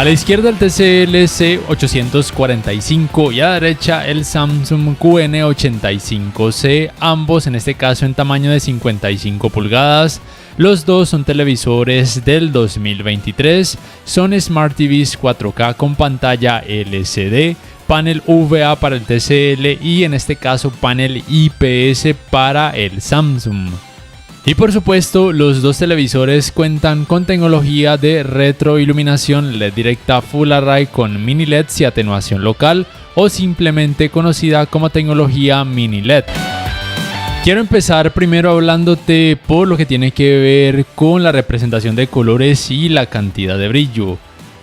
A la izquierda el TCL C845 y a la derecha el Samsung QN85C, ambos en este caso en tamaño de 55 pulgadas. Los dos son televisores del 2023, son Smart TVs 4K con pantalla LCD, panel VA para el TCL y en este caso panel IPS para el Samsung. Y por supuesto, los dos televisores cuentan con tecnología de retroiluminación LED directa Full Array con mini LEDs y atenuación local, o simplemente conocida como tecnología mini LED. Quiero empezar primero hablándote por lo que tiene que ver con la representación de colores y la cantidad de brillo.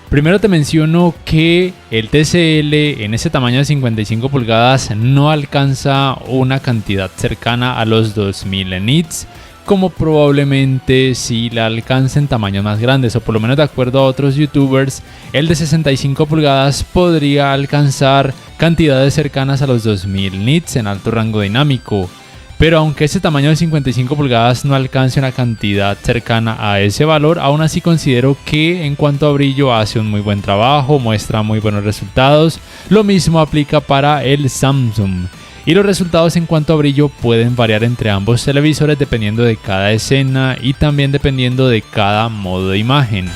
Primero te menciono que el TCL en ese tamaño de 55 pulgadas no alcanza una cantidad cercana a los 2000 nits, como probablemente si la alcance en tamaños más grandes, o por lo menos de acuerdo a otros youtubers, el de 65 pulgadas podría alcanzar cantidades cercanas a los 2000 nits en alto rango dinámico. Pero aunque ese tamaño de 55 pulgadas no alcance una cantidad cercana a ese valor, aún así considero que en cuanto a brillo hace un muy buen trabajo, muestra muy buenos resultados. Lo mismo aplica para el Samsung. Y los resultados en cuanto a brillo pueden variar entre ambos televisores dependiendo de cada escena y también dependiendo de cada modo de imagen.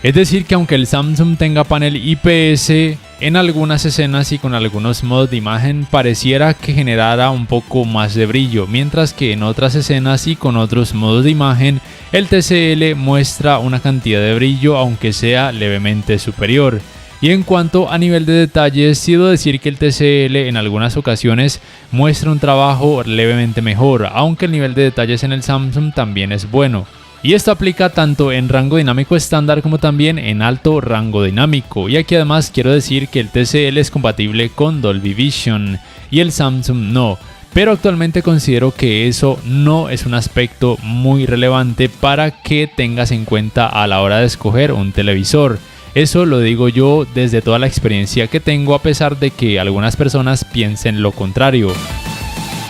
Es decir que aunque el Samsung tenga panel IPS, en algunas escenas y con algunos modos de imagen pareciera que generara un poco más de brillo, mientras que en otras escenas y con otros modos de imagen el TCL muestra una cantidad de brillo aunque sea levemente superior. Y en cuanto a nivel de detalles, debo decir que el TCL en algunas ocasiones muestra un trabajo levemente mejor, aunque el nivel de detalles en el Samsung también es bueno. Y esto aplica tanto en rango dinámico estándar como también en alto rango dinámico. Y aquí además quiero decir que el TCL es compatible con Dolby Vision y el Samsung no. Pero actualmente considero que eso no es un aspecto muy relevante para que tengas en cuenta a la hora de escoger un televisor. Eso lo digo yo desde toda la experiencia que tengo, a pesar de que algunas personas piensen lo contrario.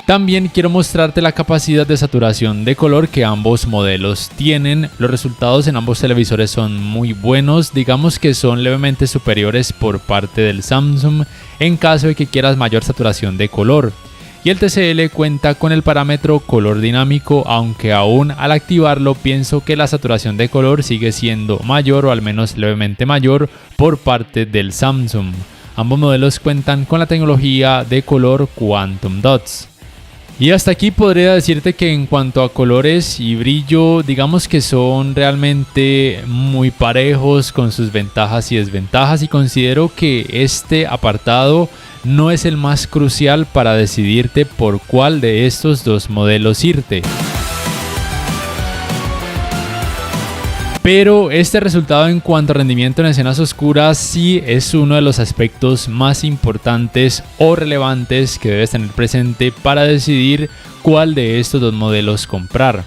También quiero mostrarte la capacidad de saturación de color que ambos modelos tienen. Los resultados en ambos televisores son muy buenos, digamos que son levemente superiores por parte del Samsung en caso de que quieras mayor saturación de color. Y el TCL cuenta con el parámetro color dinámico, aunque aún al activarlo pienso que la saturación de color sigue siendo mayor o al menos levemente mayor por parte del Samsung. Ambos modelos cuentan con la tecnología de color Quantum Dots. Y hasta aquí podría decirte que en cuanto a colores y brillo, digamos que son realmente muy parejos con sus ventajas y desventajas, y considero que este apartado no es el más crucial para decidirte por cuál de estos dos modelos irte. Pero este resultado en cuanto a rendimiento en escenas oscuras sí es uno de los aspectos más importantes o relevantes que debes tener presente para decidir cuál de estos dos modelos comprar.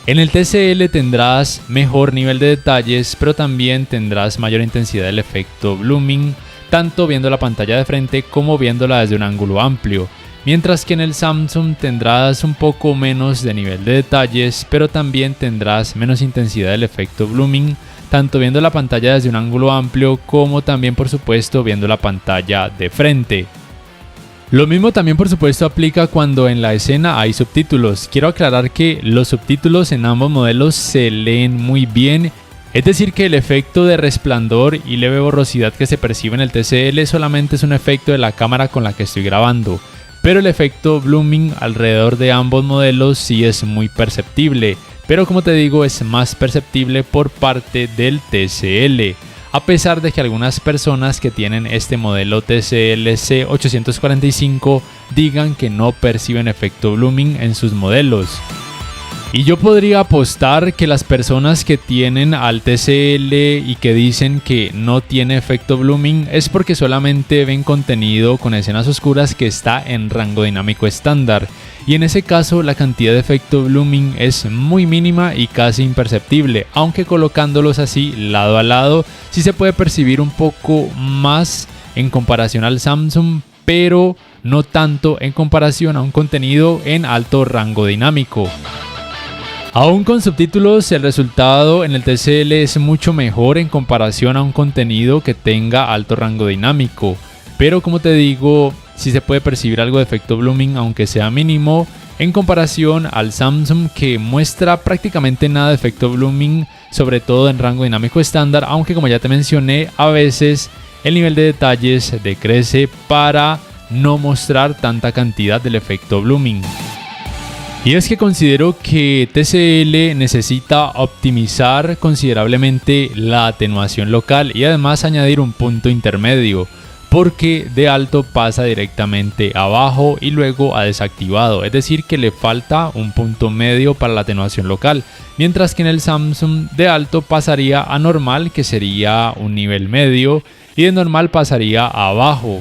En el TCL tendrás mejor nivel de detalles, pero también tendrás mayor intensidad del efecto blooming, tanto viendo la pantalla de frente como viéndola desde un ángulo amplio. Mientras que en el Samsung tendrás un poco menos de nivel de detalles, pero también tendrás menos intensidad del efecto blooming, tanto viendo la pantalla desde un ángulo amplio como también por supuesto viendo la pantalla de frente. Lo mismo también por supuesto aplica cuando en la escena hay subtítulos. Quiero aclarar que los subtítulos en ambos modelos se leen muy bien. Es decir que el efecto de resplandor y leve borrosidad que se percibe en el TCL solamente es un efecto de la cámara con la que estoy grabando, pero el efecto blooming alrededor de ambos modelos sí es muy perceptible, pero como te digo es más perceptible por parte del TCL, a pesar de que algunas personas que tienen este modelo TCL C845 digan que no perciben efecto blooming en sus modelos. Y yo podría apostar que las personas que tienen al TCL y que dicen que no tiene efecto blooming es porque solamente ven contenido con escenas oscuras que está en rango dinámico estándar. Y en ese caso la cantidad de efecto blooming es muy mínima y casi imperceptible, aunque colocándolos así lado a lado sí se puede percibir un poco más en comparación al Samsung, pero no tanto en comparación a un contenido en alto rango dinámico. Aún con subtítulos, el resultado en el TCL es mucho mejor en comparación a un contenido que tenga alto rango dinámico. Pero como te digo, sí se puede percibir algo de efecto blooming, aunque sea mínimo, en comparación al Samsung, que muestra prácticamente nada de efecto blooming, sobre todo en rango dinámico estándar, aunque como ya te mencioné, a veces el nivel de detalles decrece para no mostrar tanta cantidad del efecto blooming. Y es que considero que TCL necesita optimizar considerablemente la atenuación local y además añadir un punto intermedio, porque de alto pasa directamente a bajo y luego a desactivado, es decir que le falta un punto medio para la atenuación local, mientras que en el Samsung de alto pasaría a normal, que sería un nivel medio, y de normal pasaría a bajo.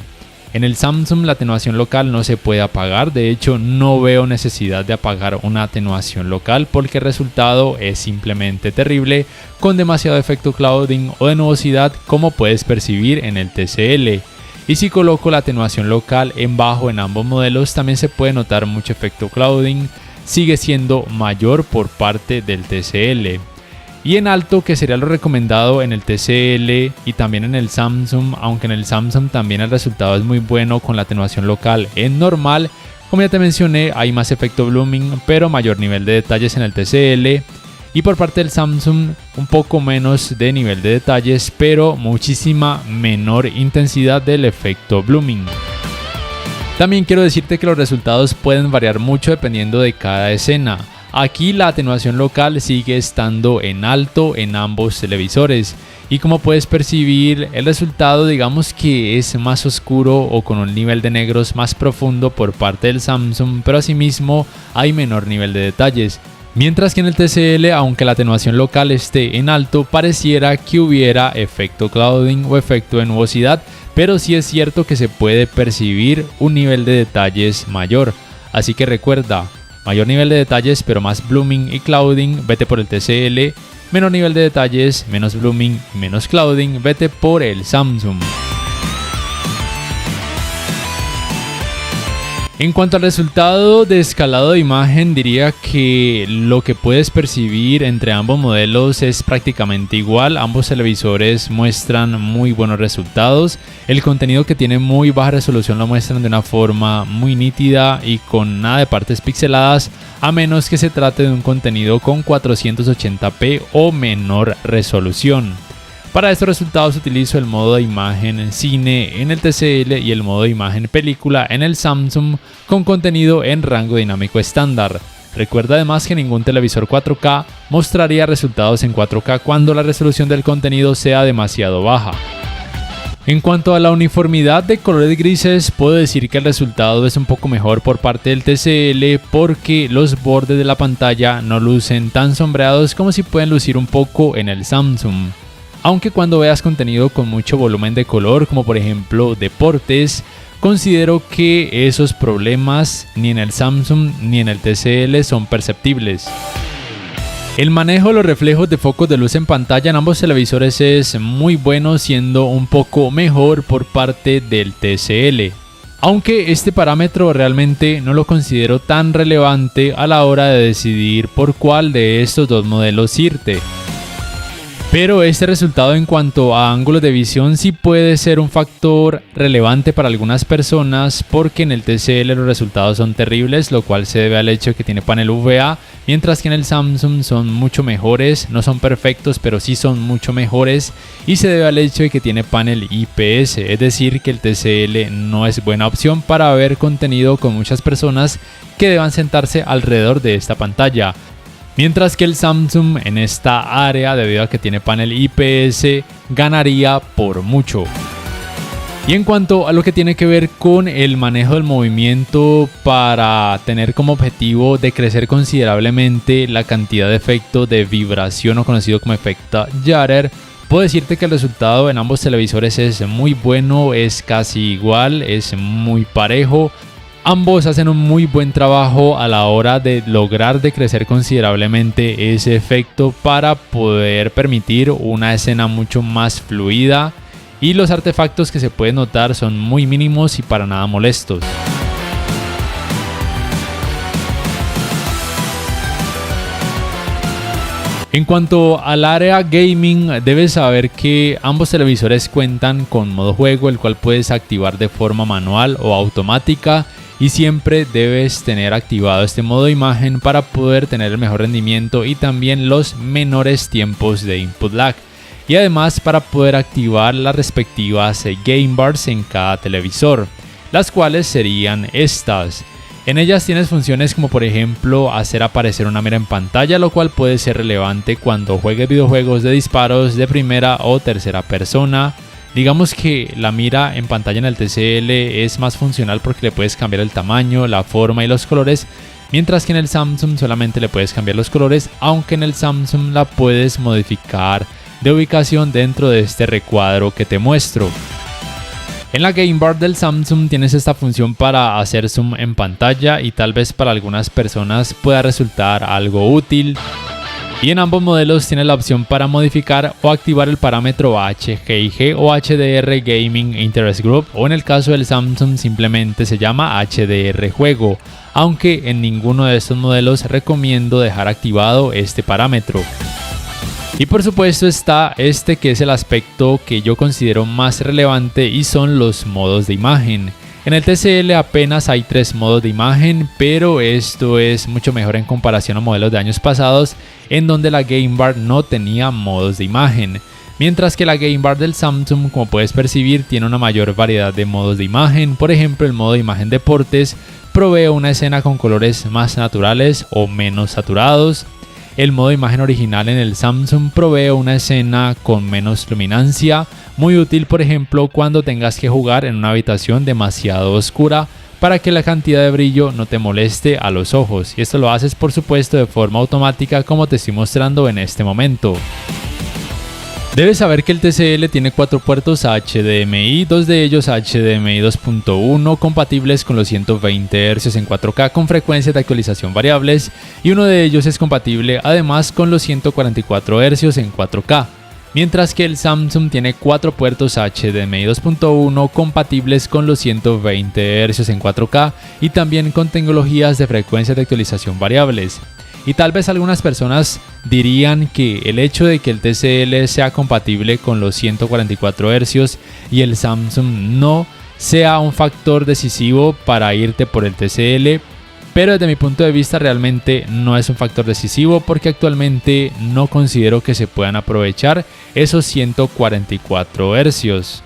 En el Samsung la atenuación local no se puede apagar, de hecho no veo necesidad de apagar una atenuación local porque el resultado es simplemente terrible, con demasiado efecto clouding o de nubosidad como puedes percibir en el TCL. Y si coloco la atenuación local en bajo en ambos modelos, también se puede notar mucho efecto clouding, sigue siendo mayor por parte del TCL. Y en alto, que sería lo recomendado en el TCL y también en el Samsung, aunque en el Samsung también el resultado es muy bueno con la atenuación local en normal. Como ya te mencioné, hay más efecto blooming, pero mayor nivel de detalles en el TCL. Y por parte del Samsung, un poco menos de nivel de detalles, pero muchísima menor intensidad del efecto blooming. También quiero decirte que los resultados pueden variar mucho dependiendo de cada escena. Aquí la atenuación local sigue estando en alto en ambos televisores. Y como puedes percibir, el resultado digamos que es más oscuro o con un nivel de negros más profundo por parte del Samsung, pero asimismo hay menor nivel de detalles. Mientras que en el TCL, aunque la atenuación local esté en alto, pareciera que hubiera efecto clouding o efecto de nubosidad, pero sí es cierto que se puede percibir un nivel de detalles mayor. Así que recuerda, mayor nivel de detalles pero más blooming y clouding, vete por el TCL. Menor nivel de detalles, menos blooming y menos clouding, vete por el Samsung. En cuanto al resultado de escalado de imagen, diría que lo que puedes percibir entre ambos modelos es prácticamente igual. Ambos televisores muestran muy buenos resultados. El contenido que tiene muy baja resolución lo muestran de una forma muy nítida y con nada de partes pixeladas, a menos que se trate de un contenido con 480p o menor resolución. Para estos resultados utilizo el modo de imagen cine en el TCL y el modo de imagen película en el Samsung con contenido en rango dinámico estándar. Recuerda además que ningún televisor 4K mostraría resultados en 4K cuando la resolución del contenido sea demasiado baja. En cuanto a la uniformidad de colores grises, puedo decir que el resultado es un poco mejor por parte del TCL porque los bordes de la pantalla no lucen tan sombreados como si pueden lucir un poco en el Samsung. Aunque cuando veas contenido con mucho volumen de color, como por ejemplo deportes, considero que esos problemas ni en el Samsung ni en el TCL son perceptibles. El manejo de los reflejos de focos de luz en pantalla en ambos televisores es muy bueno, siendo un poco mejor por parte del TCL. Aunque este parámetro realmente no lo considero tan relevante a la hora de decidir por cuál de estos dos modelos irte. Pero este resultado en cuanto a ángulos de visión sí puede ser un factor relevante para algunas personas, porque en el TCL los resultados son terribles, lo cual se debe al hecho de que tiene panel VA, mientras que en el Samsung son mucho mejores, no son perfectos pero sí son mucho mejores, y se debe al hecho de que tiene panel IPS, es decir que el TCL no es buena opción para ver contenido con muchas personas que deban sentarse alrededor de esta pantalla. Mientras que el Samsung en esta área, debido a que tiene panel IPS, ganaría por mucho. Y en cuanto a lo que tiene que ver con el manejo del movimiento para tener como objetivo de crecer considerablemente la cantidad de efecto de vibración o conocido como efecto Jutter, puedo decirte que el resultado en ambos televisores es muy bueno, es casi igual, es muy parejo. Ambos hacen un muy buen trabajo a la hora de lograr decrecer considerablemente ese efecto para poder permitir una escena mucho más fluida, y los artefactos que se pueden notar son muy mínimos y para nada molestos. En cuanto al área gaming, debes saber que ambos televisores cuentan con modo juego, el cual puedes activar de forma manual o automática, y siempre debes tener activado este modo de imagen para poder tener el mejor rendimiento y también los menores tiempos de input lag, y además para poder activar las respectivas game bars en cada televisor, las cuales serían estas. En ellas tienes funciones como por ejemplo hacer aparecer una mira en pantalla, lo cual puede ser relevante cuando juegues videojuegos de disparos de primera o tercera persona. Digamos que la mira en pantalla en el TCL es más funcional porque le puedes cambiar el tamaño, la forma y los colores, mientras que en el Samsung solamente le puedes cambiar los colores, aunque en el Samsung la puedes modificar de ubicación dentro de este recuadro que te muestro. En la Game Bar del Samsung tienes esta función para hacer zoom en pantalla y tal vez para algunas personas pueda resultar algo útil. Y en ambos modelos tienes la opción para modificar o activar el parámetro HGIG o HDR Gaming Interest Group, o en el caso del Samsung simplemente se llama HDR Juego, aunque en ninguno de estos modelos recomiendo dejar activado este parámetro. Y por supuesto está este, que es el aspecto que yo considero más relevante, y son los modos de imagen. En el TCL apenas hay 3 modos de imagen, pero esto es mucho mejor en comparación a modelos de años pasados en donde la Game Bar no tenía modos de imagen. Mientras que la Game Bar del Samsung, como puedes percibir, tiene una mayor variedad de modos de imagen. Por ejemplo, el modo de imagen deportes provee una escena con colores más naturales o menos saturados. El modo de imagen original en el Samsung provee una escena con menos luminancia, muy útil por ejemplo cuando tengas que jugar en una habitación demasiado oscura para que la cantidad de brillo no te moleste a los ojos, y esto lo haces por supuesto de forma automática como te estoy mostrando en este momento. Debes saber que el TCL tiene 4 puertos HDMI, 2 de ellos HDMI 2.1 compatibles con los 120 Hz en 4K con frecuencias de actualización variables, y uno de ellos es compatible además con los 144 Hz en 4K, mientras que el Samsung tiene 4 puertos HDMI 2.1 compatibles con los 120 Hz en 4K y también con tecnologías de frecuencias de actualización variables. Y tal vez algunas personas dirían que el hecho de que el TCL sea compatible con los 144 Hz y el Samsung no sea un factor decisivo para irte por el TCL, pero desde mi punto de vista realmente no es un factor decisivo, porque actualmente no considero que se puedan aprovechar esos 144 Hz.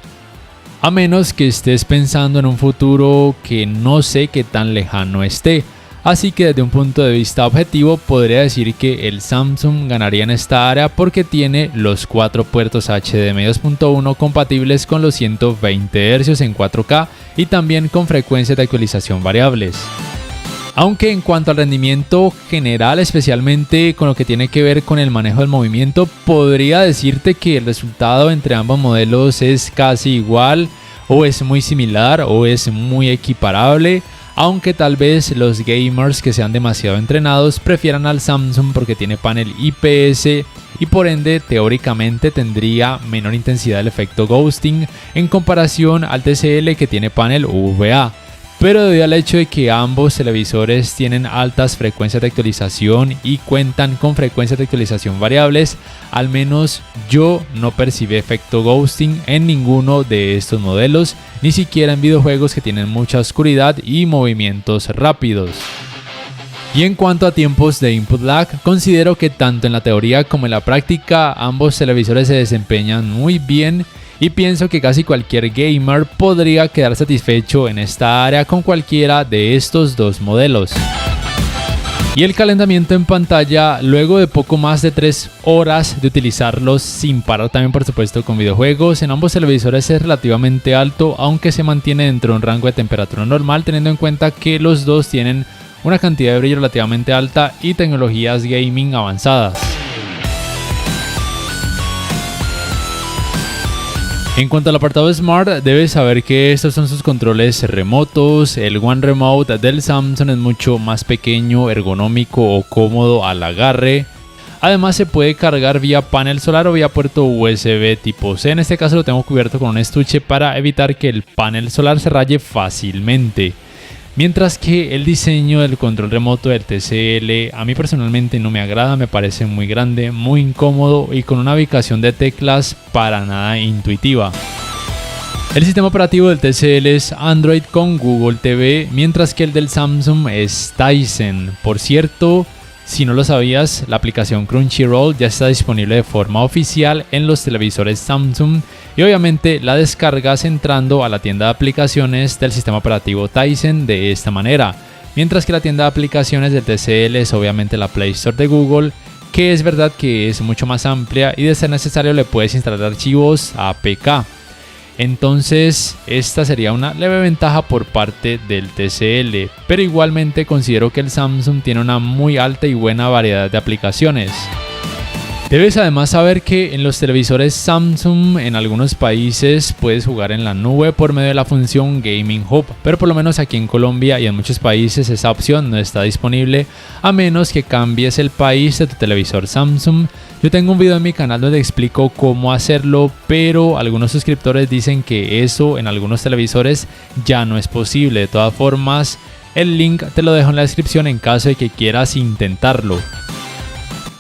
A menos que estés pensando en un futuro que no sé qué tan lejano esté. Así que desde un punto de vista objetivo podría decir que el Samsung ganaría en esta área porque tiene los 4 puertos HDMI 2.1 compatibles con los 120 Hz en 4K y también con frecuencias de actualización variables. Aunque en cuanto al rendimiento general, especialmente con lo que tiene que ver con el manejo del movimiento, podría decirte que el resultado entre ambos modelos es casi igual, o es muy similar, o es muy equiparable. Aunque tal vez los gamers que sean demasiado entrenados prefieran al Samsung porque tiene panel IPS y por ende teóricamente tendría menor intensidad del efecto ghosting en comparación al TCL que tiene panel UVA. Pero debido al hecho de que ambos televisores tienen altas frecuencias de actualización y cuentan con frecuencias de actualización variables, al menos yo no percibí efecto ghosting en ninguno de estos modelos, ni siquiera en videojuegos que tienen mucha oscuridad y movimientos rápidos. Y en cuanto a tiempos de input lag, considero que tanto en la teoría como en la práctica ambos televisores se desempeñan muy bien, y pienso que casi cualquier gamer podría quedar satisfecho en esta área con cualquiera de estos dos modelos. Y el calentamiento en pantalla, luego de poco más de 3 horas de utilizarlos sin parar, también por supuesto con videojuegos, en ambos televisores es relativamente alto, aunque se mantiene dentro de un rango de temperatura normal, teniendo en cuenta que los dos tienen una cantidad de brillo relativamente alta y tecnologías gaming avanzadas. En cuanto al apartado Smart, debes saber que estos son sus controles remotos. El One Remote del Samsung es mucho más pequeño, ergonómico o cómodo al agarre. Además se puede cargar vía panel solar o vía puerto USB tipo C. En este caso lo tengo cubierto con un estuche para evitar que el panel solar se raye fácilmente. Mientras que el diseño del control remoto del TCL a mí personalmente no me agrada, me parece muy grande, muy incómodo y con una ubicación de teclas para nada intuitiva. El sistema operativo del TCL es Android con Google TV, mientras que el del Samsung es Tizen. Por cierto, si no lo sabías, la aplicación Crunchyroll ya está disponible de forma oficial en los televisores Samsung y obviamente la descargas entrando a la tienda de aplicaciones del sistema operativo Tizen de esta manera, mientras que la tienda de aplicaciones del TCL es obviamente la Play Store de Google, que es verdad que es mucho más amplia y de ser necesario le puedes instalar archivos APK. Entonces esta sería una leve ventaja por parte del TCL, pero igualmente considero que el Samsung tiene una muy alta y buena variedad de aplicaciones. Debes además saber que en los televisores Samsung en algunos países puedes jugar en la nube por medio de la función Gaming Hub, pero por lo menos aquí en Colombia y en muchos países esa opción no está disponible a menos que cambies el país de tu televisor Samsung. Yo tengo un video en mi canal donde explico cómo hacerlo, pero algunos suscriptores dicen que eso en algunos televisores ya no es posible. De todas formas, el link te lo dejo en la descripción en caso de que quieras intentarlo.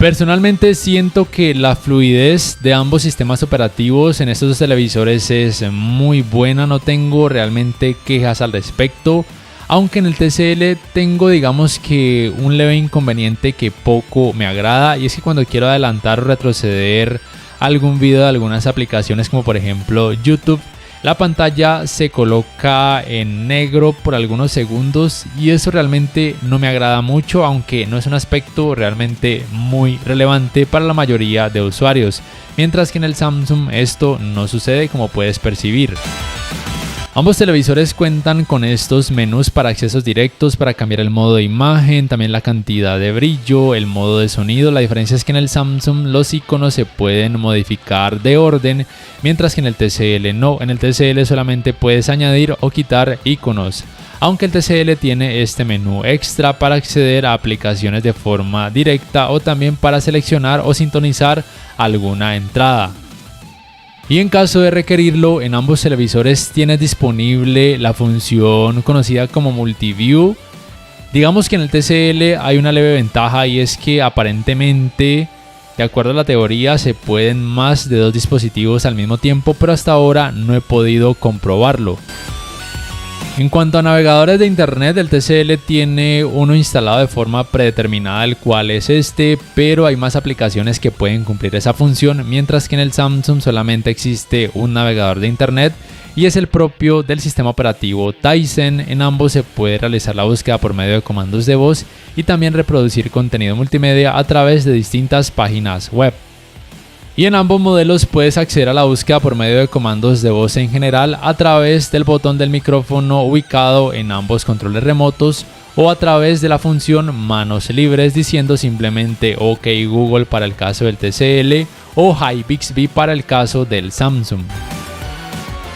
Personalmente siento que la fluidez de ambos sistemas operativos en estos dos televisores es muy buena, no tengo realmente quejas al respecto, aunque en el TCL tengo digamos que un leve inconveniente que poco me agrada, y es que cuando quiero adelantar o retroceder algún video de algunas aplicaciones como por ejemplo YouTube, la pantalla se coloca en negro por algunos segundos y eso realmente no me agrada mucho, aunque no es un aspecto realmente muy relevante para la mayoría de usuarios, mientras que en el Samsung esto no sucede como puedes percibir. Ambos televisores cuentan con estos menús para accesos directos, para cambiar el modo de imagen, también la cantidad de brillo, el modo de sonido. La diferencia es que en el Samsung los iconos se pueden modificar de orden, mientras que en el TCL no. En el TCL solamente puedes añadir o quitar iconos, aunque el TCL tiene este menú extra para acceder a aplicaciones de forma directa o también para seleccionar o sintonizar alguna entrada. Y en caso de requerirlo, en ambos televisores tienes disponible la función conocida como Multiview. Digamos que en el TCL hay una leve ventaja y es que aparentemente, de acuerdo a la teoría, se pueden más de dos dispositivos al mismo tiempo, pero hasta ahora no he podido comprobarlo. En cuanto a navegadores de internet, el TCL tiene uno instalado de forma predeterminada, el cual es este, pero hay más aplicaciones que pueden cumplir esa función, mientras que en el Samsung solamente existe un navegador de internet y es el propio del sistema operativo Tizen. En ambos se puede realizar la búsqueda por medio de comandos de voz y también reproducir contenido multimedia a través de distintas páginas web. Y en ambos modelos puedes acceder a la búsqueda por medio de comandos de voz en general a través del botón del micrófono ubicado en ambos controles remotos o a través de la función manos libres diciendo simplemente OK Google para el caso del TCL o Hi Bixby para el caso del Samsung.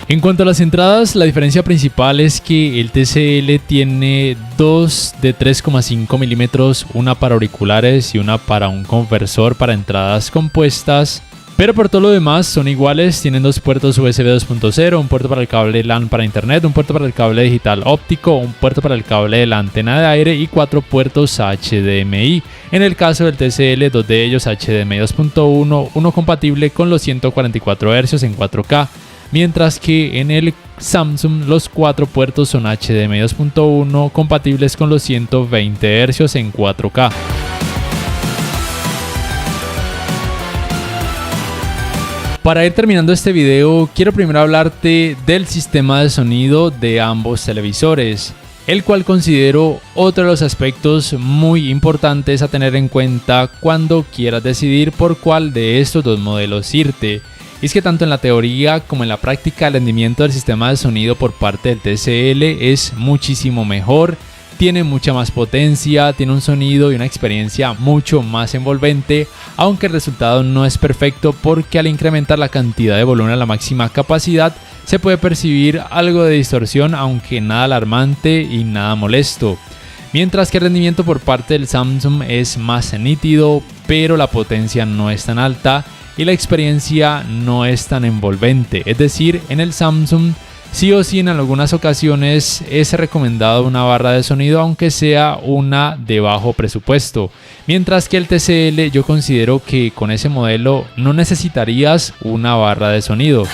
En cuanto a las entradas, la diferencia principal es que el TCL tiene dos de 3,5 milímetros, una para auriculares y una para un conversor para entradas compuestas. Pero por todo lo demás son iguales, tienen dos puertos USB 2.0, un puerto para el cable LAN para internet, un puerto para el cable digital óptico, un puerto para el cable de la antena de aire y 4 puertos HDMI. En el caso del TCL, 2 de ellos HDMI 2.1, uno compatible con los 144 Hz en 4K. Mientras que en el Samsung los 4 puertos son HDMI 2.1 compatibles con los 120 Hz en 4K. Para ir terminando este video, quiero primero hablarte del sistema de sonido de ambos televisores, el cual considero otro de los aspectos muy importantes a tener en cuenta cuando quieras decidir por cuál de estos dos modelos irte. Y es que tanto en la teoría como en la práctica el rendimiento del sistema de sonido por parte del TCL es muchísimo mejor, tiene mucha más potencia, tiene un sonido y una experiencia mucho más envolvente, aunque el resultado no es perfecto porque al incrementar la cantidad de volumen a la máxima capacidad se puede percibir algo de distorsión, aunque nada alarmante y nada molesto. Mientras que el rendimiento por parte del Samsung es más nítido, pero la potencia no es tan alta y la experiencia no es tan envolvente. Es decir, en el Samsung Sí o sí en algunas ocasiones es recomendado una barra de sonido, aunque sea una de bajo presupuesto, mientras que el TCL yo considero que con ese modelo no necesitarías una barra de sonido.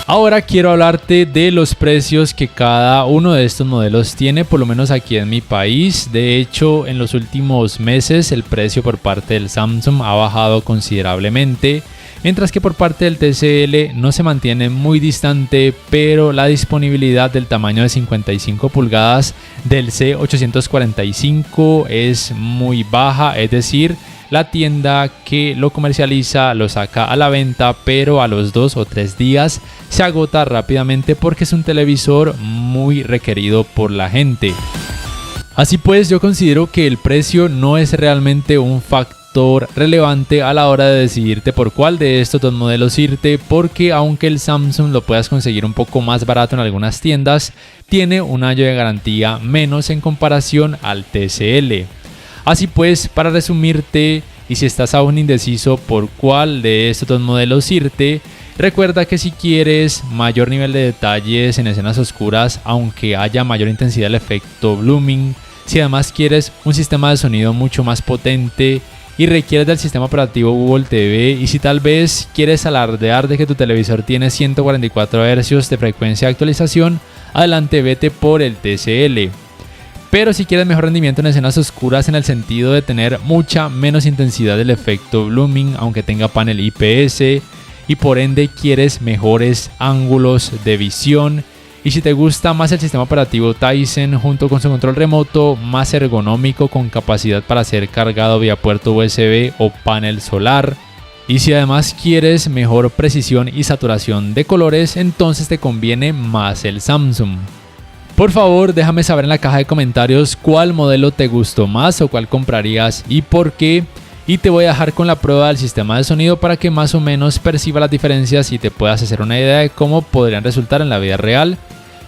Ahora quiero hablarte de los precios que cada uno de estos modelos tiene, por lo menos aquí en mi país. De hecho, en los últimos meses el precio por parte del Samsung ha bajado considerablemente, mientras que por parte del TCL no se mantiene muy distante, pero la disponibilidad del tamaño de 55 pulgadas del C845 es muy baja, es decir, la tienda que lo comercializa lo saca a la venta, pero a los 2 o 3 días se agota rápidamente porque es un televisor muy requerido por la gente. Así pues, yo considero que el precio no es realmente un factor relevante a la hora de decidirte por cuál de estos dos modelos irte, porque aunque el Samsung lo puedas conseguir un poco más barato en algunas tiendas, tiene un año de garantía menos en comparación al TCL. Así pues, para resumirte, y si estás aún indeciso por cuál de estos dos modelos irte, recuerda que si quieres mayor nivel de detalles en escenas oscuras, aunque haya mayor intensidad del efecto blooming, si además quieres un sistema de sonido mucho más potente y requieres del sistema operativo Google TV, y si tal vez quieres alardear de que tu televisor tiene 144 Hz de frecuencia de actualización, adelante, vete por el TCL. Pero si quieres mejor rendimiento en escenas oscuras en el sentido de tener mucha menos intensidad del efecto blooming, aunque tenga panel IPS, y por ende quieres mejores ángulos de visión, y si te gusta más el sistema operativo Tizen junto con su control remoto más ergonómico con capacidad para ser cargado vía puerto USB o panel solar, y si además quieres mejor precisión y saturación de colores, entonces te conviene más el Samsung. Por favor, déjame saber en la caja de comentarios cuál modelo te gustó más o cuál comprarías y por qué. Y te voy a dejar con la prueba del sistema de sonido para que más o menos perciba las diferencias y te puedas hacer una idea de cómo podrían resultar en la vida real.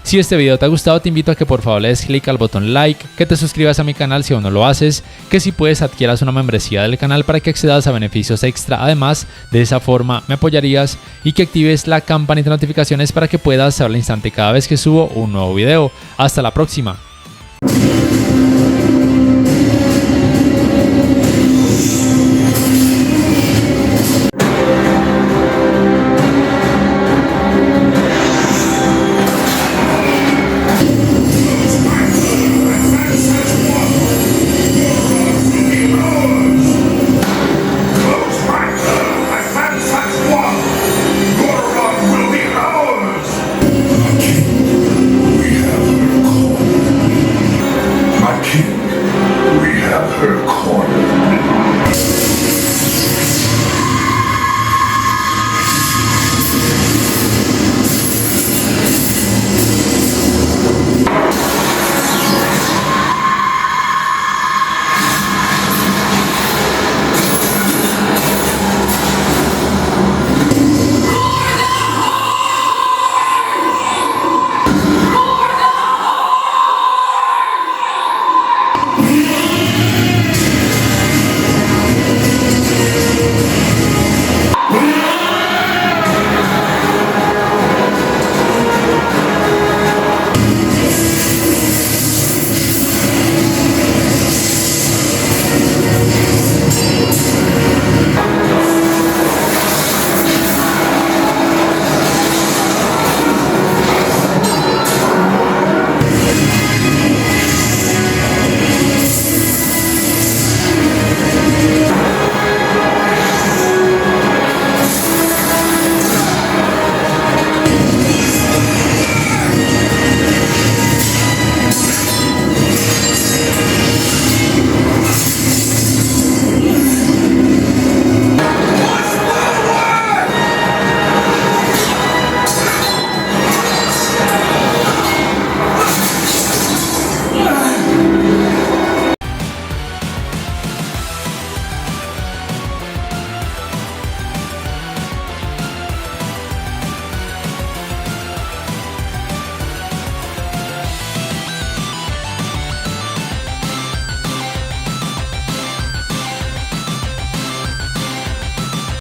Si este video te ha gustado, te invito a que por favor le des clic al botón like, que te suscribas a mi canal si aún no lo haces, que si puedes adquieras una membresía del canal para que accedas a beneficios extra. Además, de esa forma me apoyarías, y que actives la campanita de notificaciones para que puedas saber al instante cada vez que subo un nuevo video. Hasta la próxima.